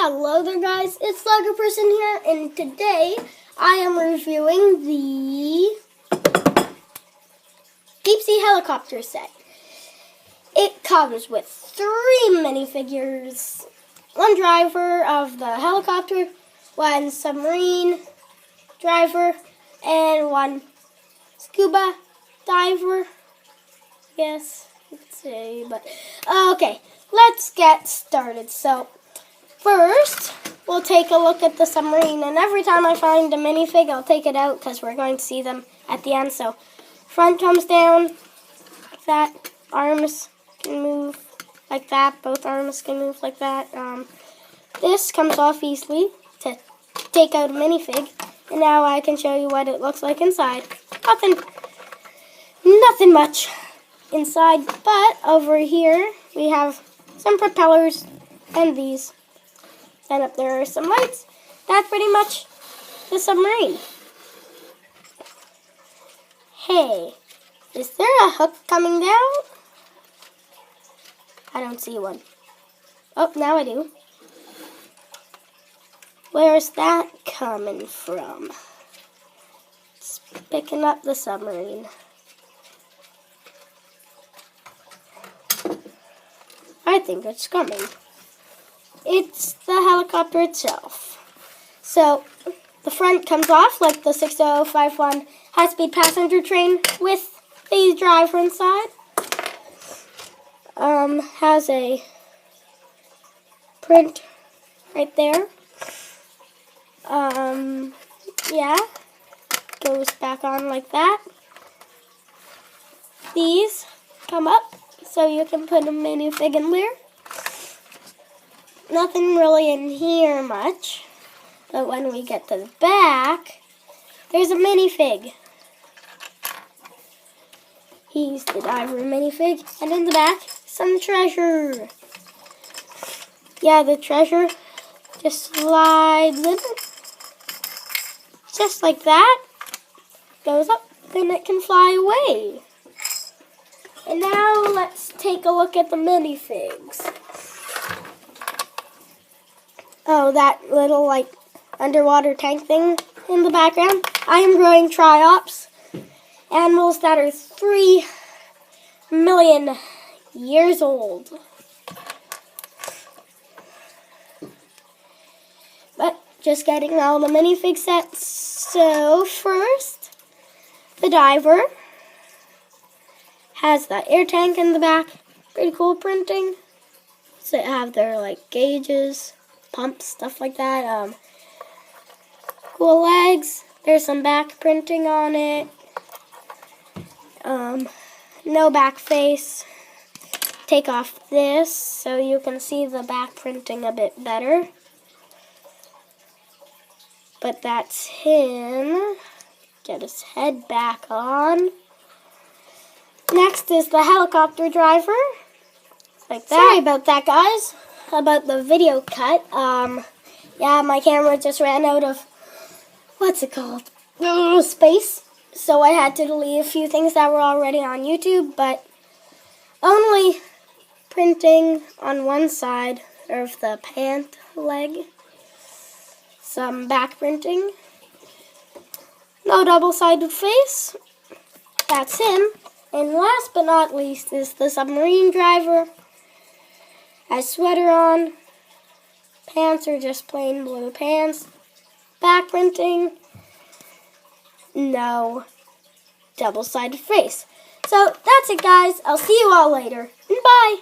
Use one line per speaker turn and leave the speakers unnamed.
Hello there guys, it's Logger Person here, and today I am reviewing the Deep Sea Helicopter set. It comes with 3 minifigures, 1 driver of the helicopter, 1 submarine driver, and 1 scuba diver. Yes, you could say, but okay, let's get started. So first, we'll take a look at the submarine, and every time I find a minifig, I'll take it out because we're going to see them at the end. So, front comes down like that. Arms can move like that. Both arms can move like that. This comes off easily to take out a minifig, and now I can show you what it looks like inside. Nothing much inside, but over here we have some propellers and these. And up there are some lights. That's pretty much the submarine. Hey, is there a hook coming down? I don't see one. Oh, now I do. Where's that coming from? It's picking up the submarine. I think it's coming. It's the helicopter itself. So, the front comes off like the 6051 high-speed passenger train with the driver inside. Has a print right there. Yeah, goes back on like that. These come up so you can put a minifig in there. Nothing really in here much, but when we get to the back, there's a minifig. He's the diver minifig, and in the back, some treasure. Yeah, the treasure just slides in, just like that, goes up, then it can fly away. And now let's take a look at the minifigs. Oh, that little, underwater tank thing in the background. I am growing triops, animals that are 3 million years old. But just getting all the minifig sets. So first, the diver has the air tank in the back. Pretty cool printing. So they have their, gauges, pumps, stuff like that. Cool legs. There's some back printing on it. No back face. Take off this so you can see the back printing a bit better. But that's him. Get his head back on. Next is the helicopter driver. Like that. Sorry about that, guys. About the video cut. Yeah, my camera just ran out of, space. So I had to delete a few things that were already on YouTube, but only printing on one side of the pant leg. Some back printing. No double-sided face. That's him. And last but not least is the submarine driver. Has sweater on. Pants are just plain blue pants. Back printing. No double-sided face. So that's it, guys. I'll see you all later. Bye.